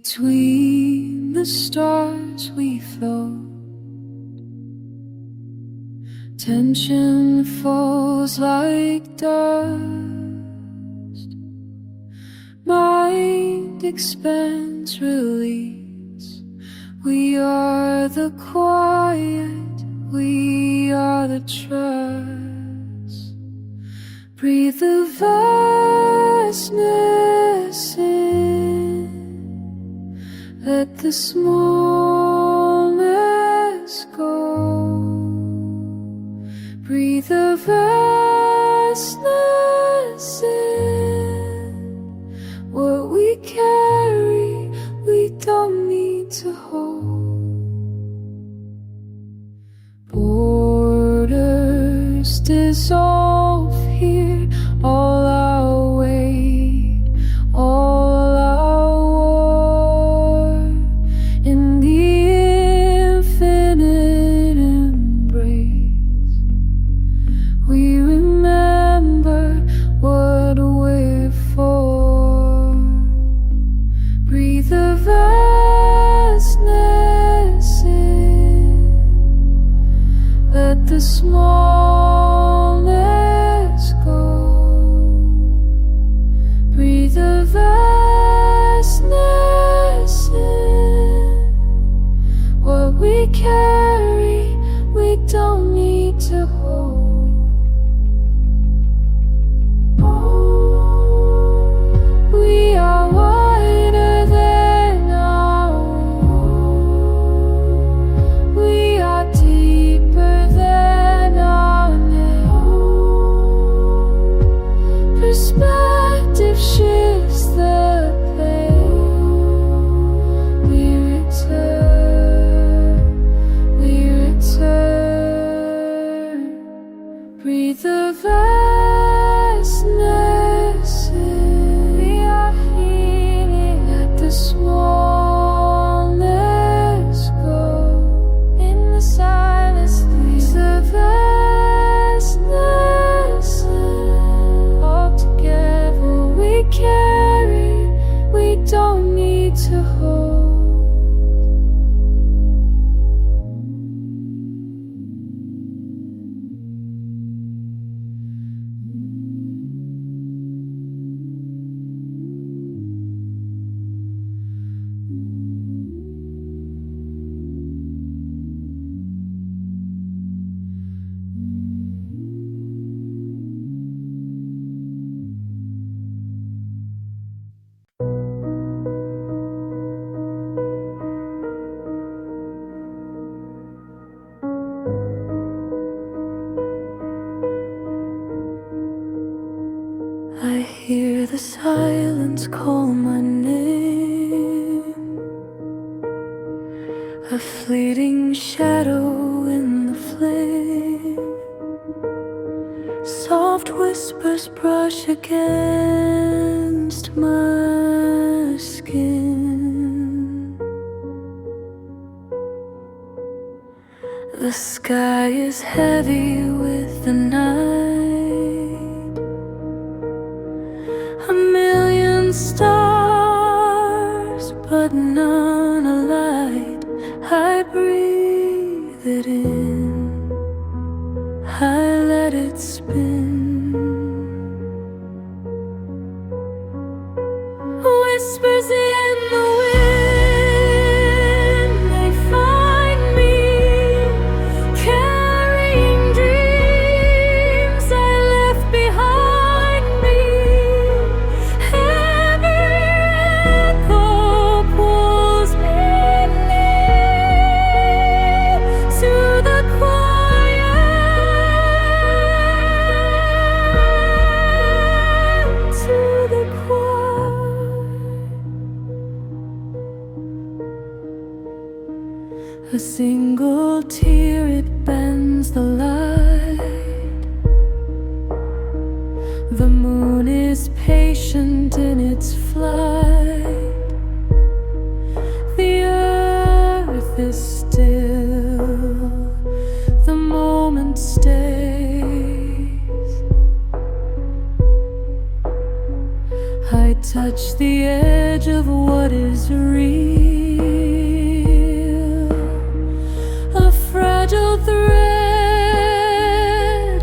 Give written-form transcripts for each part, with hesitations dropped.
Between the stars we float, tension falls like dust. Mind expands, release. We are the quiet, we are the trust. Breathe the vastness in, let the smallness go. Breathe the vastness in, what we carry, we don't need to hold. Borders dissolve here, all our weight, all our war, in the infinite embrace. We remember what we're for. Breathe the vastness in, let the smallness go. Breathe the vastness in, what we carry, we don't need to hold. We are wider than our world. We are deeper than our name. Perspective shifts the pain. We return, we return. Breathe the vastness in. We are healing, let the smallness go. In the silence, breathe the vastness in. All together we carry, we don't need to hold. I hear the silence call my name, a fleeting shadow in the flame. Soft whispers brush against my skin. The sky is heavy with the night. A million stars, but none alight. I breathe it in, I let it spin. Whispers in the wind, they find me carrying dreams I left behind me. Every echo pulls me near to the quiet, to the quiet. A single tear, it bends the light. The moon is patient in its flight. The earth is still, the moment stays. I touch the edge edge of what is real, a fragile thread,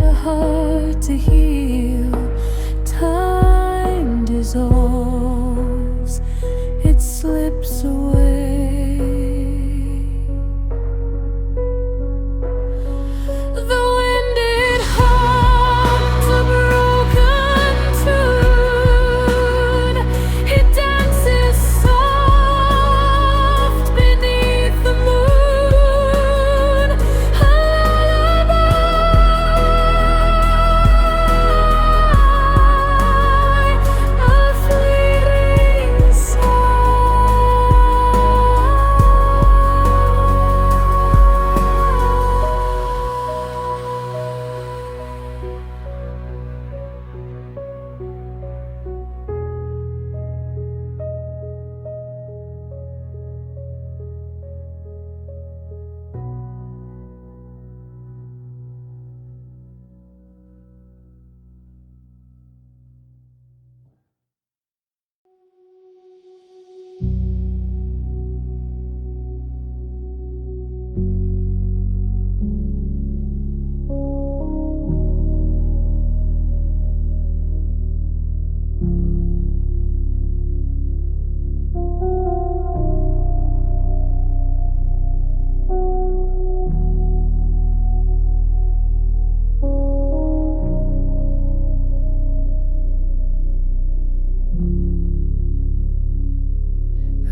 a heart to heal. Time dissolves, it slips away.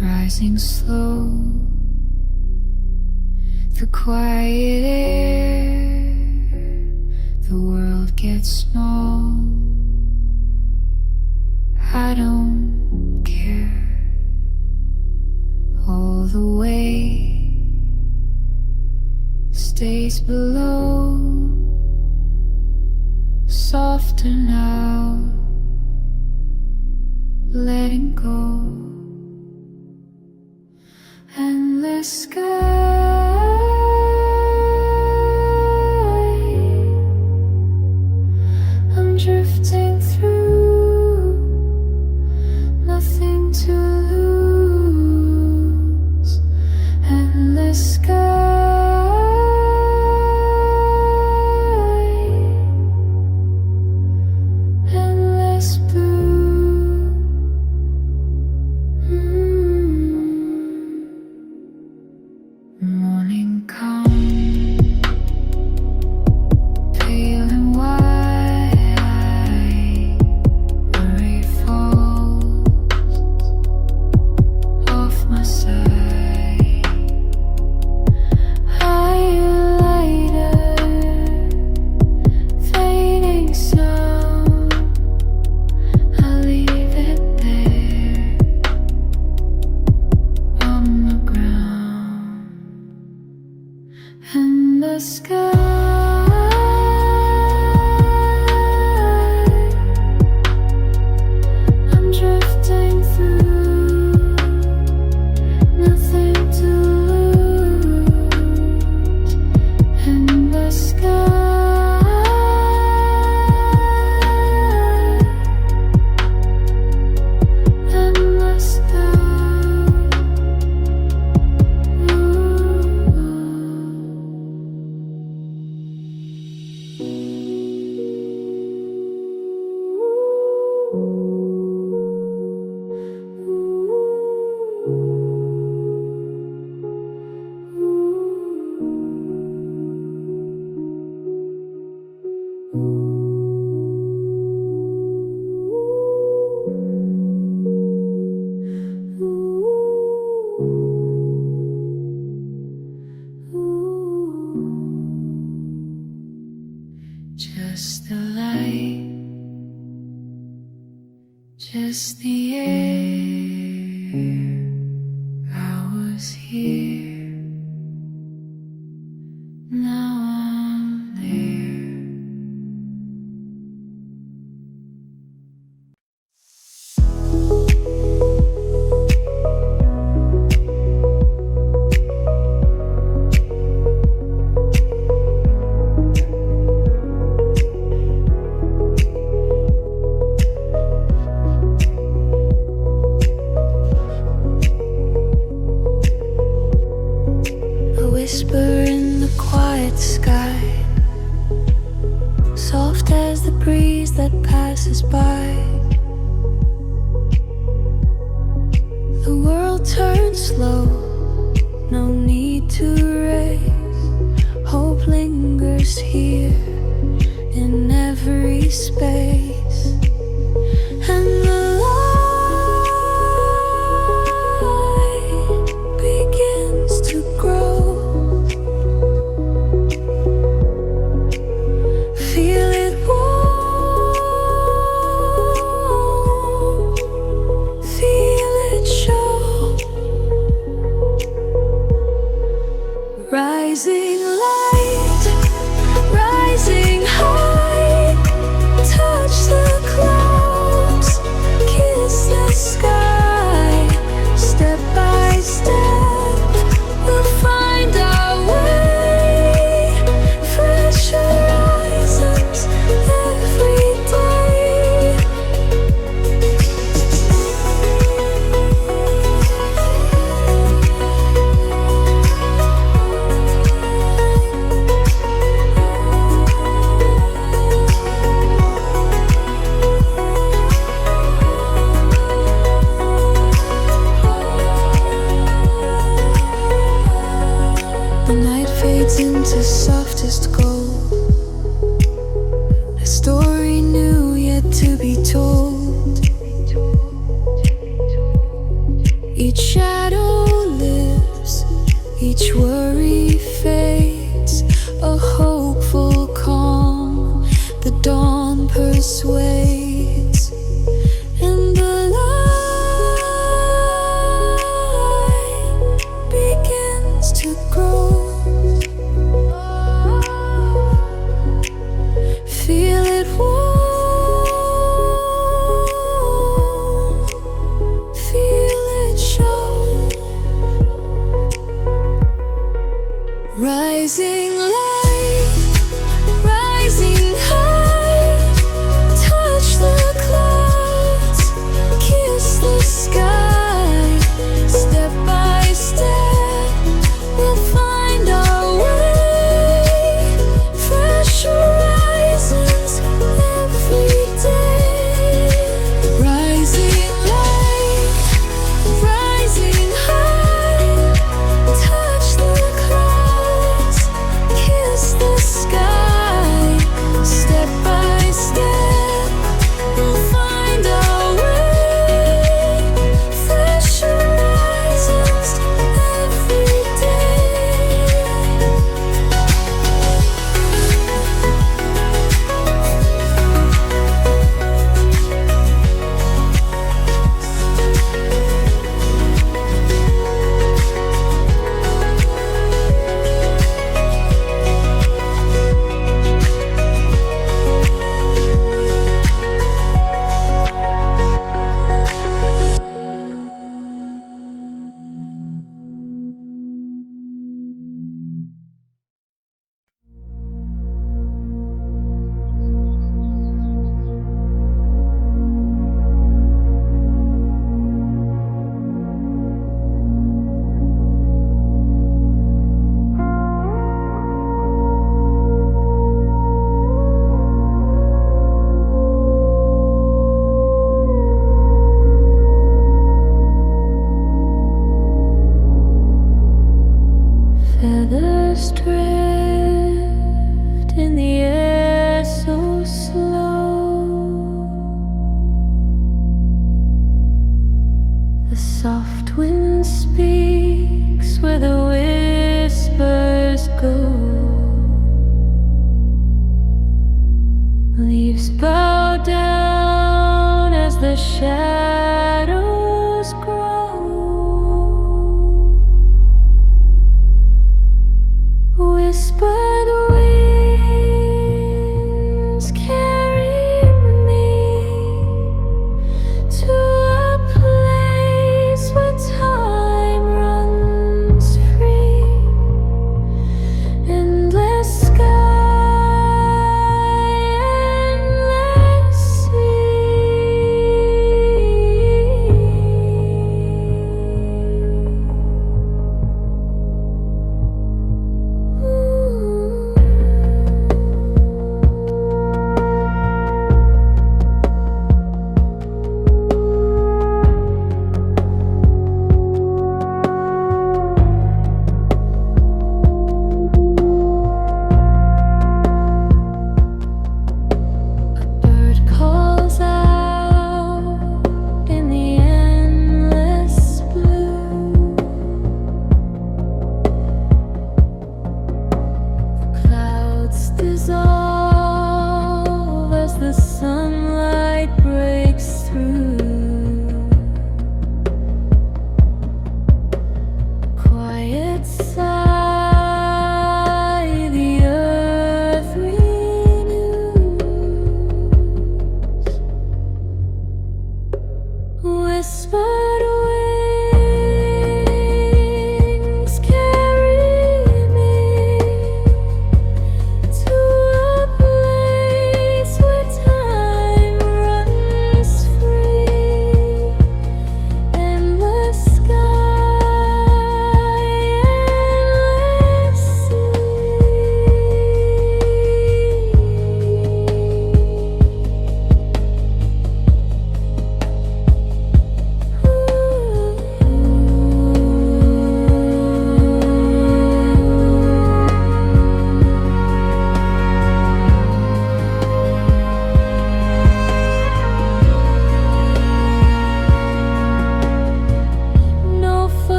Rising slow, the quiet air, the world gets small. I don't care. All the way stays below, softer now, letting go. Endless sky, I'm drifting through, nothing to lose. Endless sky, endless blue. Morning come, pale and white, the rain falls off my side. Higher, lighter, fading sound, I leave it there on the ground. And the sky, I'm drifting through, nothing to lose. And the sky, and the sky. Just the light, just the air. I was here, now I'm there. passes by. The world turns slow, no need to race. Hope lingers here in every space, and the light begins to grow. Feel it warm, feel it show. Rising light, rising high, touch the clouds, kiss the sky. Step by step, we'll find our way. Fresh horizons every day. The night fades into softest gold, a story new yet to be told. Each shadow lives, each worry fades, a hopeful calm, the dawn persuades, and the light begins to grow. Feel it warm, feel it show. Rising light, rising high, touch the clouds, kiss the sky. Step by step, we'll find our way. Fresh horizons every day. Rising light, rising high, touch the clouds, kiss the sky. Step by step, we'll find our way. Fresh horizons every day. Feathers drift in the air so slow. The soft wind speaks where the whispers go. Leaves bow down as the shadows grow. Whispered winds carry me to a place where time runs free. Endless sky, endless sea.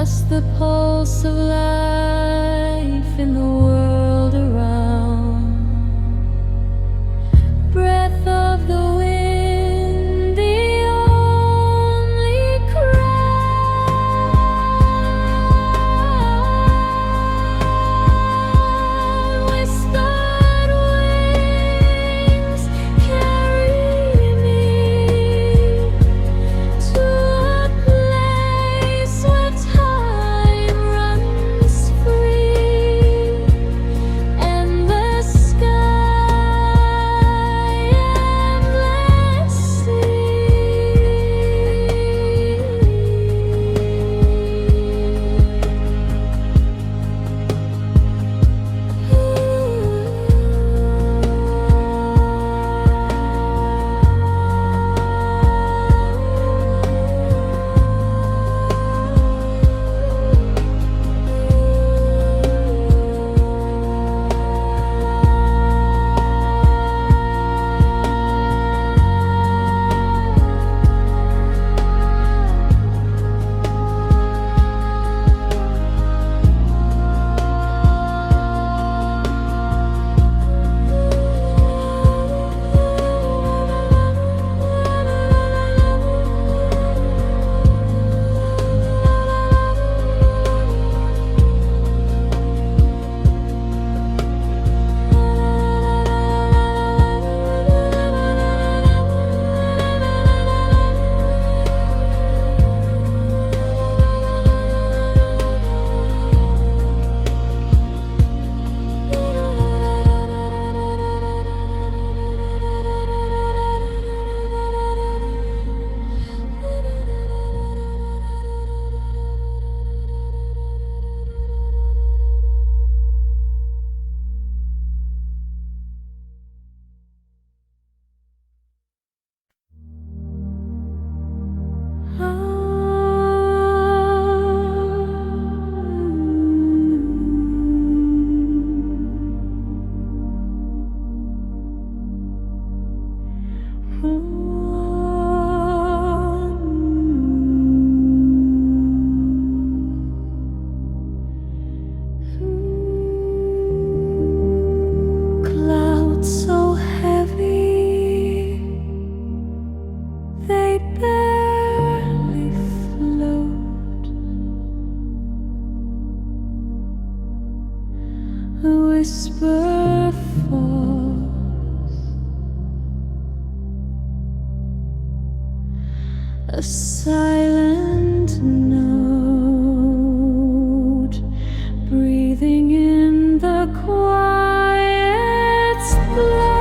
just the pulse of life in the world around. Breath of the wind, the only cry. Whispered wings carry me to a place where time runs free, and the sky endless clouds so heavy they barely float. A whisper falls, a silent note, breathing in the quiet flow.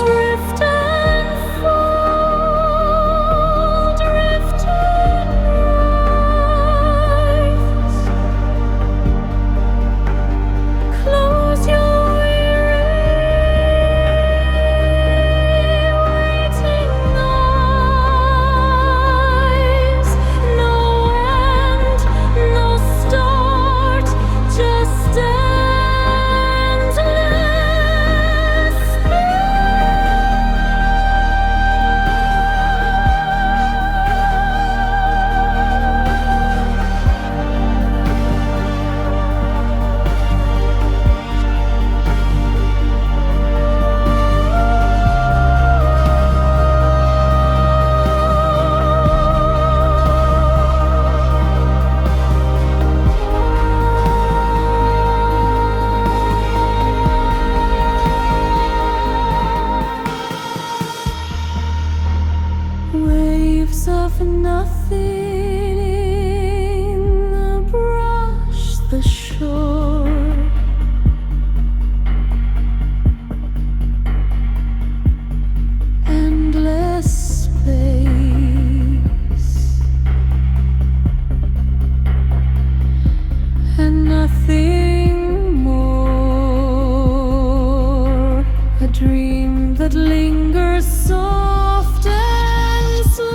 Drift and fall, drift and rise. Close your waiting eyes. No end, no start, just endless waves of nothing brush the shore. Endless space and nothing more. A dream that lingers soft and slow.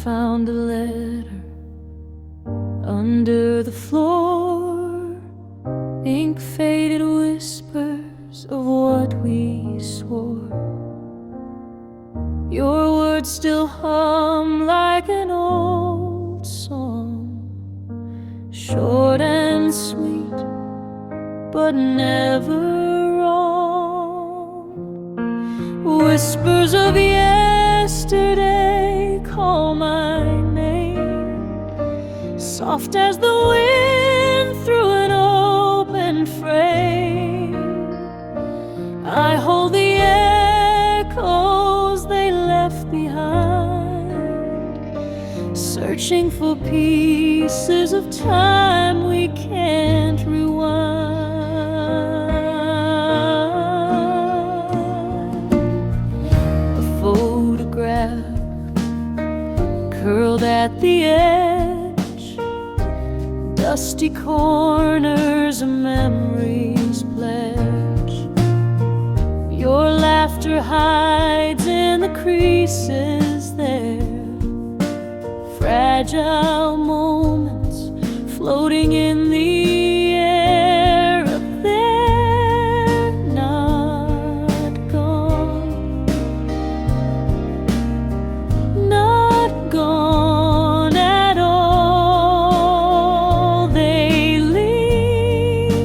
found a letter under the floor, ink-faded whispers of what we swore. Your words still hum like an old song, short and sweet, but never wrong. Whispers of yesterday call my name, soft as the wind through an open frame. I hold the echoes they left behind, searching for pieces of time we can't rewind. A photograph curled at the edge, dusty corners a memory's pledge. Your laughter hides in the creases there, fragile moments floating in the air. Up there, not gone, not gone at all. They linger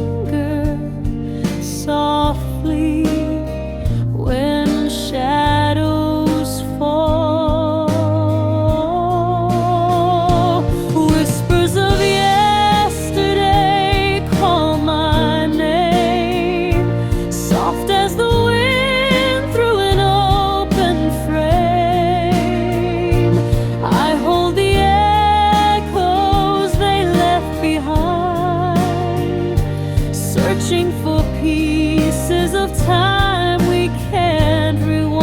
softly when shadows fall. Whispers of yesterday call my name, soft as the wind through an open frame. I hold the echoes they left behind, searching for pieces of time we can't rewind.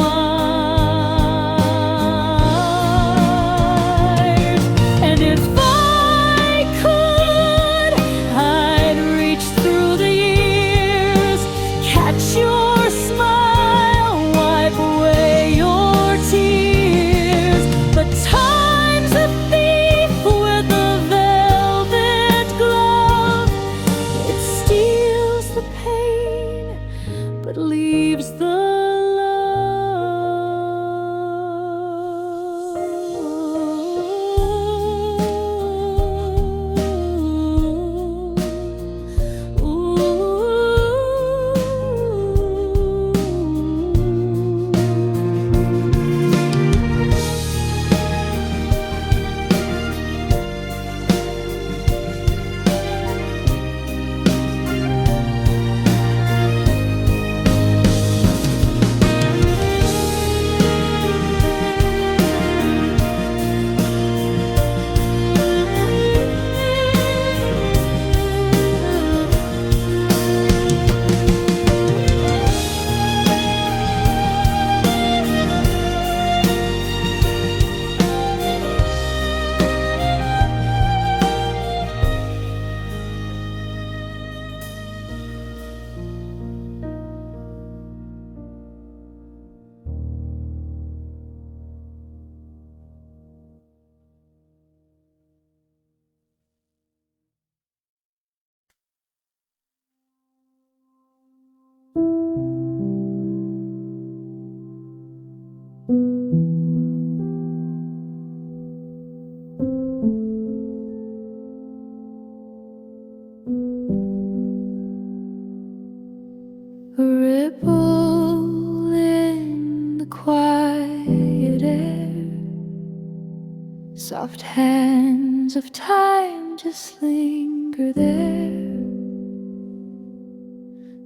And if I could, I'd reach through the years, catch your smile, wipe away your tears. But time's a thief with a velvet glove. It steals the pain, but leaves the a ripple in the quiet air. Soft hands of time just linger there.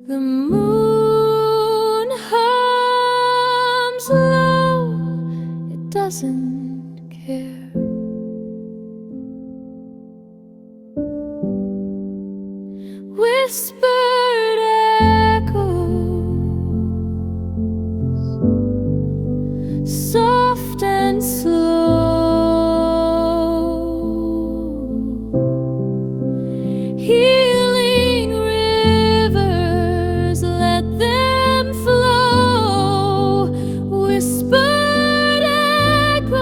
The moon hums low, it doesn't care. Whispered echoes, soft and slow, healing rivers, let them flow. Whispered echoes,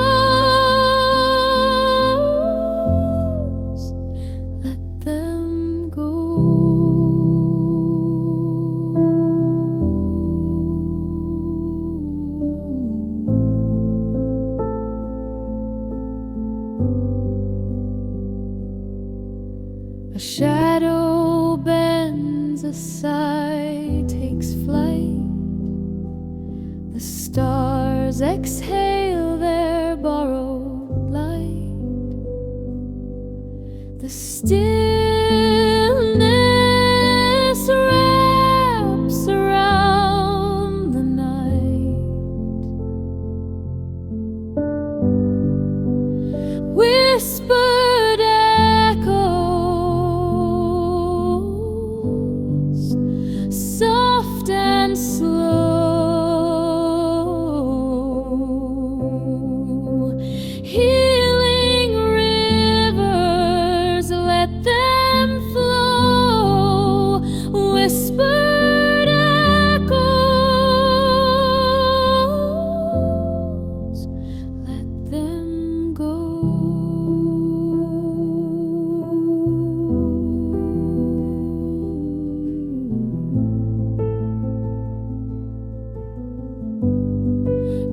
A shadow bends aside, takes flight. The stars exhale their borrowed light. The stillness wraps around the night. Whispered echoes, soft and slow. Healing rivers, let them flow. Whispered echoes, let them go.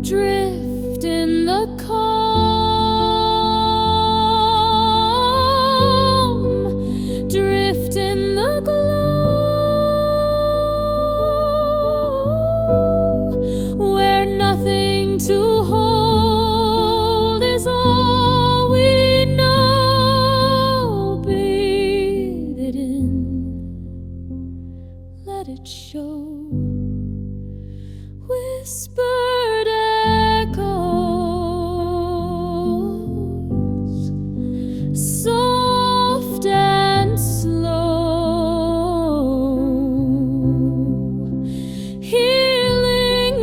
Drift in the calm, drift in the glow, where nothing to hold is all we know. Breathe it in, let it show. Whispered echoes, soft and slow. Healing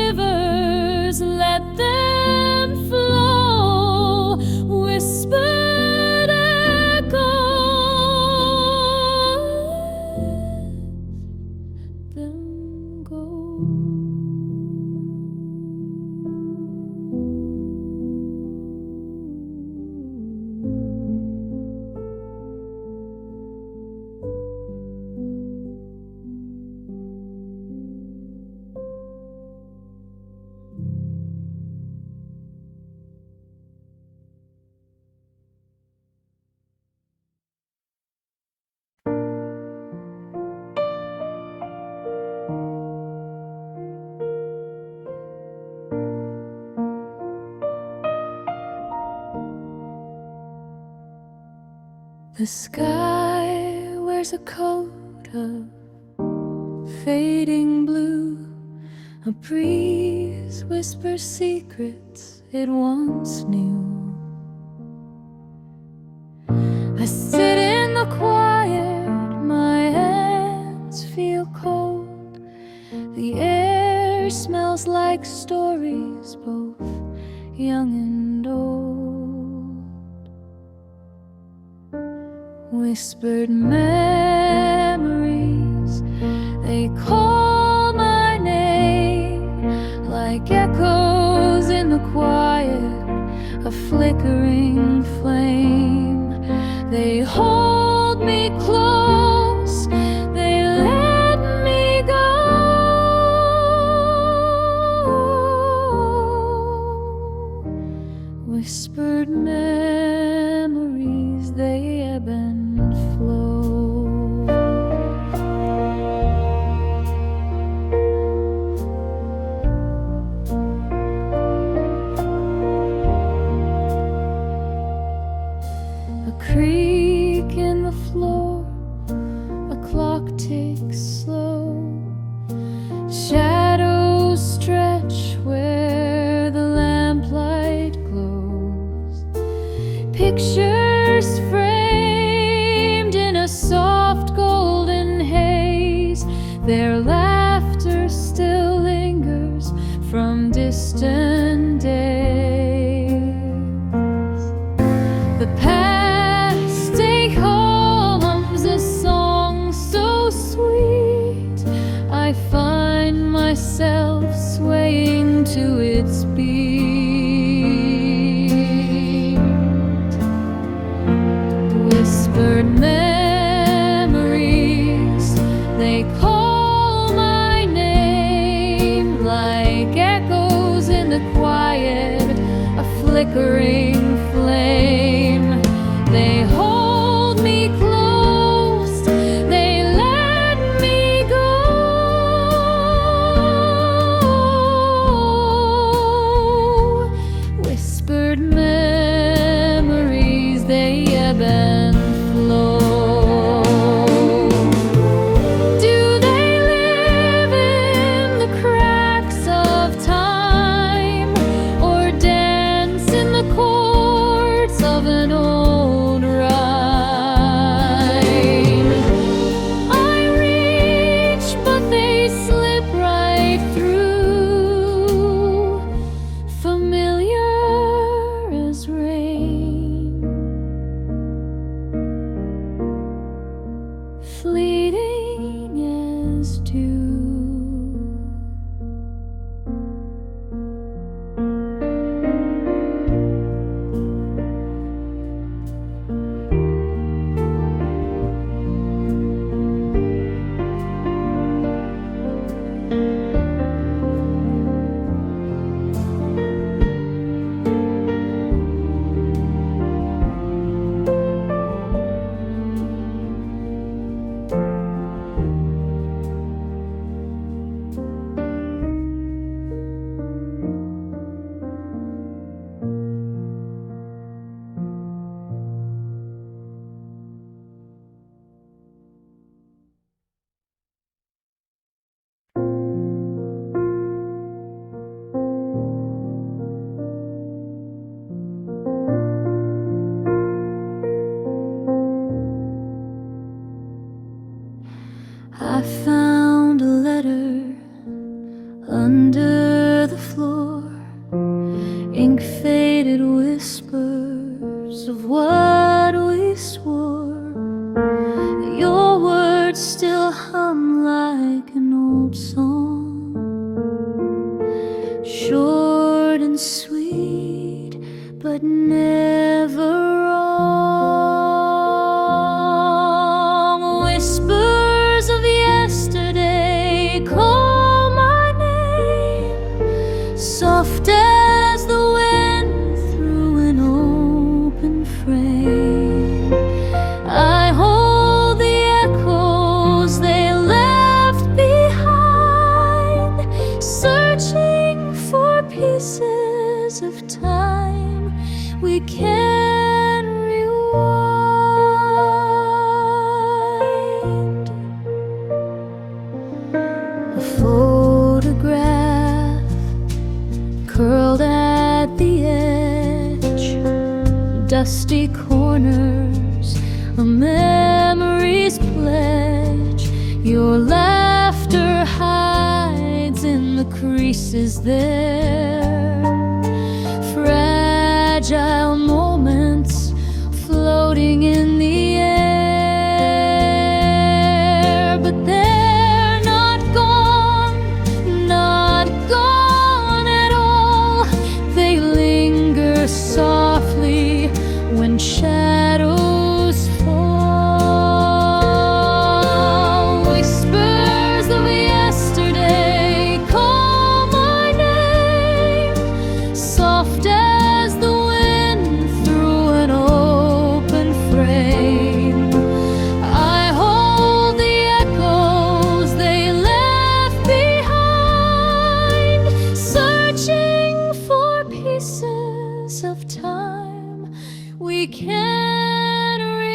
rivers, let them flow. Whispered echoes, let them go. The sky wears a coat of fading blue. A breeze whispers secrets it once knew. I sit in the quiet, my hands feel cold. The air smells like stories, both young and old. Whispered memories, they call my name like echoes in the quiet, a flickering flame. They hold me close, they let me go. Whispered memories, they ebb and flow. A creak in the floor, a clock ticks slow. Shadows stretch where the lamplight glows. Pictures framed in a soft golden haze. Their laughter still lingers from distant days. The past day hums a song so sweet. I find myself swaying to its beat. Whispered memories, they call my name like echoes in the quiet, a flickering flame. echoes of what we swore. Your words still hum like an old song, short and sweet, but never wrong. Whispers of yesterday call my name, soft as the wind through an open frame. I hold the echoes they left behind, searching for pieces of time we can rewind. A photograph curled at the edge, dusty corners, a memory's pledge. Your laughter hides in the creases there, fragile moments floating in the air. But they're not gone at all. They linger softly when shadows fall. Whispers of yesterday call my name, soft as the wind through an open frame. I hold the echoes they left behind, searching for pieces of time we can rewind.